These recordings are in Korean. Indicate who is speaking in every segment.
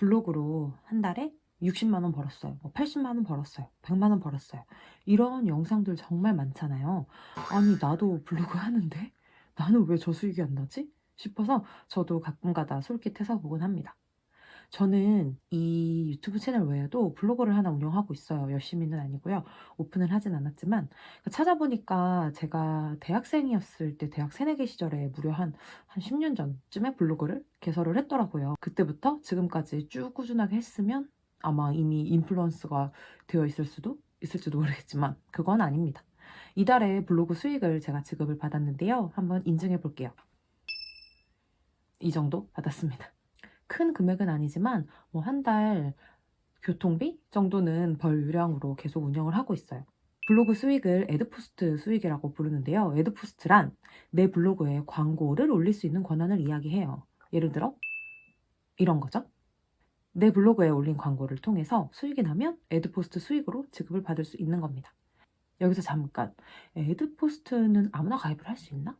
Speaker 1: 블로그로 한 달에 60만 원 벌었어요. 뭐 80만 원 벌었어요. 100만 원 벌었어요. 이런 영상들 정말 많잖아요. 아니, 나도 블로그 하는데 나는 왜 저 수익이 안 나지? 싶어서 저도 가끔가다 솔깃해서 보곤 합니다. 저는 이 유튜브 채널 외에도 블로그를 하나 운영하고 있어요. 열심히는 아니고요. 오픈을 하진 않았지만 찾아보니까 제가 대학생이었을 때 대학 새내기 시절에 무려 한 10년 전쯤에 블로그를 개설을 했더라고요. 그때부터 지금까지 쭉 꾸준하게 했으면 아마 이미 인플루언서가 되어 있을지도 모르겠지만 그건 아닙니다. 이달에 블로그 수익을 제가 지급을 받았는데요. 한번 인증해 볼게요. 이 정도 받았습니다. 큰 금액은 아니지만 뭐 한 달 교통비 정도는 벌 유량으로 계속 운영을 하고 있어요. 블로그 수익을 애드포스트 수익이라고 부르는데요. 애드포스트란 내 블로그에 광고를 올릴 수 있는 권한을 이야기해요. 예를 들어 이런 거죠. 내 블로그에 올린 광고를 통해서 수익이 나면 애드포스트 수익으로 지급을 받을 수 있는 겁니다. 여기서 잠깐, 애드포스트는 아무나 가입을 할 수 있나?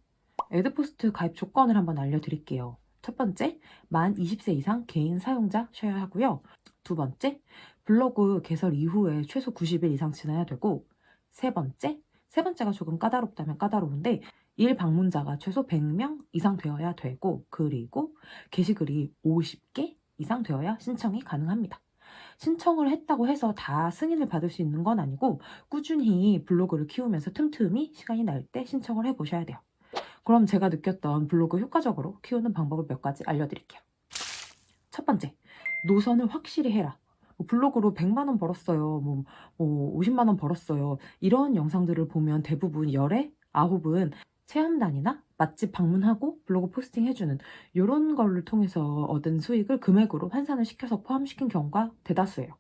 Speaker 1: 애드포스트 가입 조건을 한번 알려드릴게요. 첫 번째, 만 20세 이상 개인 사용자셔야 하고요. 두 번째, 블로그 개설 이후에 최소 90일 이상 지나야 되고, 세 번째가 조금 까다롭다면 까다로운데, 일 방문자가 최소 100명 이상 되어야 되고, 그리고 게시글이 50개 이상 되어야 신청이 가능합니다. 신청을 했다고 해서 다 승인을 받을 수 있는 건 아니고 꾸준히 블로그를 키우면서 틈틈이 시간이 날 때 신청을 해보셔야 돼요. 그럼 제가 느꼈던 블로그 효과적으로 키우는 방법을 몇 가지 알려드릴게요. 첫 번째, 노선을 확실히 해라. 뭐 블로그로 100만 원 벌었어요. 뭐 50만 원 벌었어요. 이런 영상들을 보면 대부분 열에 9은 체험단이나 맛집 방문하고 블로그 포스팅 해주는 이런 걸 통해서 얻은 수익을 금액으로 환산을 시켜서 포함시킨 경우가 대다수예요.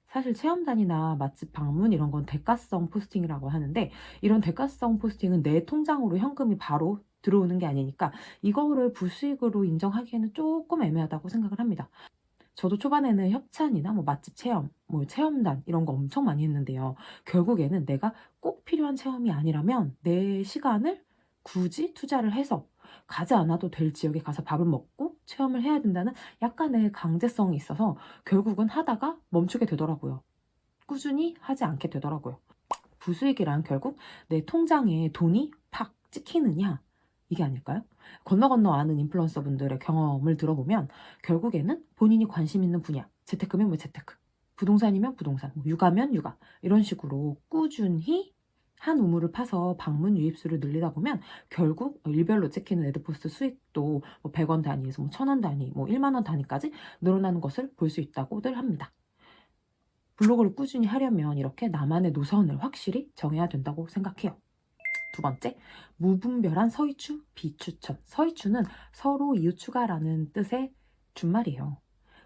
Speaker 1: 사실 체험단이나 맛집 방문 이런 건 대가성 포스팅이라고 하는데 이런 대가성 포스팅은 내 통장으로 현금이 바로 들어오는 게 아니니까 이거를 부수익으로 인정하기에는 조금 애매하다고 생각을 합니다. 저도 초반에는 협찬이나 뭐 맛집 체험, 뭐 체험단 이런 거 엄청 많이 했는데요. 결국에는 내가 꼭 필요한 체험이 아니라면 내 시간을 굳이 투자를 해서 가지 않아도 될 지역에 가서 밥을 먹고 체험을 해야 된다는 약간의 강제성이 있어서 결국은 하다가 멈추게 되더라고요. 꾸준히 하지 않게 되더라고요. 부수익이란 결국 내 통장에 돈이 팍 찍히느냐 이게 아닐까요? 건너 건너 아는 인플루언서 분들의 경험을 들어보면 결국에는 본인이 관심 있는 분야, 재테크면 뭐 재테크, 부동산이면 부동산, 뭐 육아면 육아 이런 식으로 꾸준히 한 우물을 파서 방문 유입수를 늘리다 보면 결국 일별로 찍히는 애드포스트 수익도 뭐 100원 단위에서 뭐 1000원 단위, 뭐 1만 원 단위까지 늘어나는 것을 볼 수 있다고들 합니다. 블로그를 꾸준히 하려면 이렇게 나만의 노선을 확실히 정해야 된다고 생각해요. 두 번째, 무분별한 서의추, 비추천. 서의추는 서로 이웃 추가라는 뜻의 준말이에요.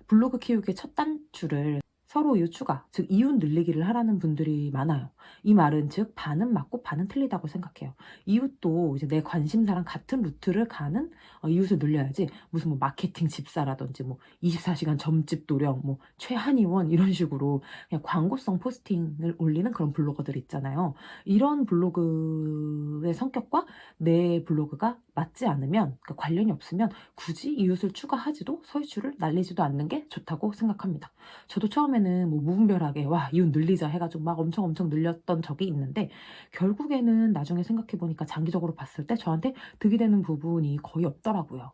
Speaker 1: 블로그 키우기의 첫 단추를 서로 이웃 추가, 즉 이웃 늘리기를 하라는 분들이 많아요. 이 말은 즉 반은 맞고 반은 틀리다고 생각해요. 이웃도 이제 내 관심사랑 같은 루트를 가는 이웃을 늘려야지 무슨 뭐 마케팅 집사라든지 뭐 24시간 점집 도령, 뭐 최한의원 이런 식으로 그냥 광고성 포스팅을 올리는 그런 블로거들 있잖아요. 이런 블로그의 성격과 내 블로그가 맞지 않으면, 그러니까 관련이 없으면 굳이 이웃을 추가하지도 서이추를 날리지도 않는 게 좋다고 생각합니다. 저도 처음에는 뭐 무분별하게 와 이웃 늘리자 해가지고 막 엄청 늘렸던 적이 있는데 결국에는 나중에 생각해보니까 장기적으로 봤을 때 저한테 득이 되는 부분이 거의 없더라고요.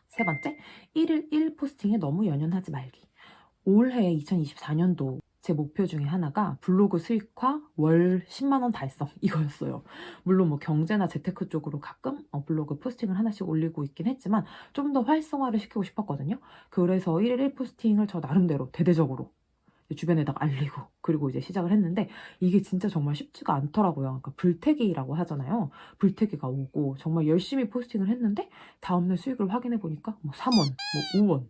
Speaker 1: 세 번째, 1일 1 포스팅에 너무 연연하지 말기. 올해 2024년도 제 목표 중에 하나가 블로그 수익화 월 10만 원 달성 이거였어요. 물론 뭐 경제나 재테크 쪽으로 가끔 블로그 포스팅을 하나씩 올리고 있긴 했지만 좀 더 활성화를 시키고 싶었거든요. 그래서 1일 1 포스팅을 저 나름대로 대대적으로 주변에다가 알리고 그리고 이제 시작을 했는데 이게 진짜 정말 쉽지가 않더라고요. 그러니까 불태기라고 하잖아요. 불태기가 오고 정말 열심히 포스팅을 했는데 다음날 수익을 확인해 보니까 뭐 3원, 뭐 5원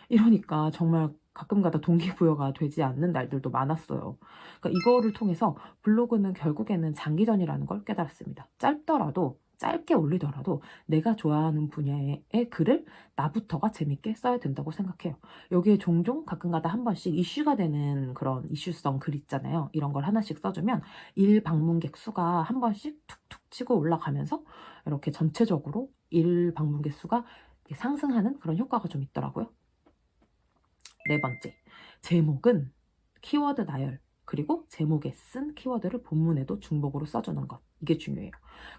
Speaker 1: 이러니까 정말 가끔가다 동기부여가 되지 않는 날들도 많았어요. 그러니까 이거를 통해서 블로그는 결국에는 장기전이라는 걸 깨달았습니다. 짧게 올리더라도 내가 좋아하는 분야의 글을 나부터가 재밌게 써야 된다고 생각해요. 여기에 종종 가끔가다 한 번씩 이슈가 되는 그런 이슈성 글 있잖아요. 이런 걸 하나씩 써주면 일 방문객 수가 한 번씩 툭툭 치고 올라가면서 이렇게 전체적으로 일 방문객 수가 상승하는 그런 효과가 좀 있더라고요. 네 번째, 제목은 키워드 나열, 그리고 제목에 쓴 키워드를 본문에도 중복으로 써주는 것. 이게 중요해요.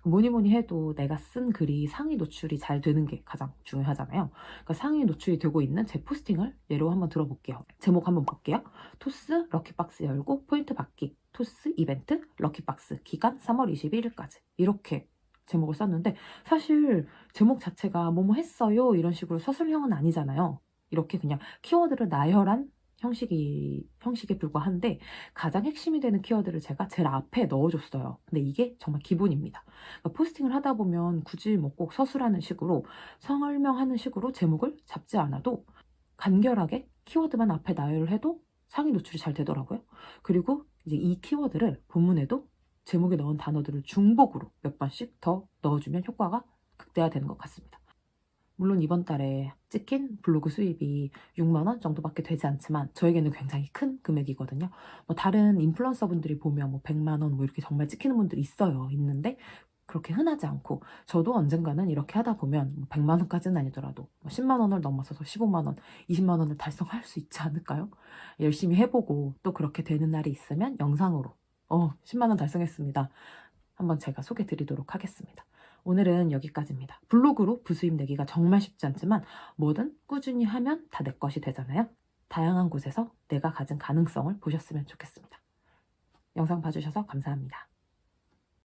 Speaker 1: 뭐니 뭐니 해도 내가 쓴 글이 상위 노출이 잘 되는 게 가장 중요하잖아요. 그러니까 상위 노출이 되고 있는 제 포스팅을 예로 한번 들어볼게요. 제목 한번 볼게요. 토스 럭키박스 열고 포인트 받기, 토스 이벤트 럭키박스 기간 3월 21일까지, 이렇게 제목을 썼는데, 사실 제목 자체가 뭐뭐 했어요 이런 식으로 서술형은 아니잖아요. 이렇게 그냥 키워드를 나열한 형식에 불과한데, 가장 핵심이 되는 키워드를 제가 제일 앞에 넣어줬어요. 근데 이게 정말 기본입니다. 그러니까 포스팅을 하다 보면 굳이 뭐 꼭 서술하는 식으로, 설명하는 식으로 제목을 잡지 않아도 간결하게 키워드만 앞에 나열을 해도 상위 노출이 잘 되더라고요. 그리고 이제 이 키워드를 본문에도 제목에 넣은 단어들을 중복으로 몇 번씩 더 넣어주면 효과가 극대화되는 것 같습니다. 물론 이번 달에 찍힌 블로그 수입이 6만 원 정도밖에 되지 않지만 저에게는 굉장히 큰 금액이거든요. 뭐 다른 인플루언서 분들이 보면 뭐 100만 원 뭐 이렇게 정말 찍히는 분들이 있는데 그렇게 흔하지 않고, 저도 언젠가는 이렇게 하다 보면 뭐 100만 원까지는 아니더라도 뭐 10만 원을 넘어서서 15만 원, 20만 원을 달성할 수 있지 않을까요? 열심히 해보고 또 그렇게 되는 날이 있으면 영상으로 10만 원 달성했습니다, 한번 제가 소개 드리도록 하겠습니다. 오늘은 여기까지입니다. 블로그로 부수입 내기가 정말 쉽지 않지만 뭐든 꾸준히 하면 다 내 것이 되잖아요. 다양한 곳에서 내가 가진 가능성을 보셨으면 좋겠습니다. 영상 봐주셔서 감사합니다.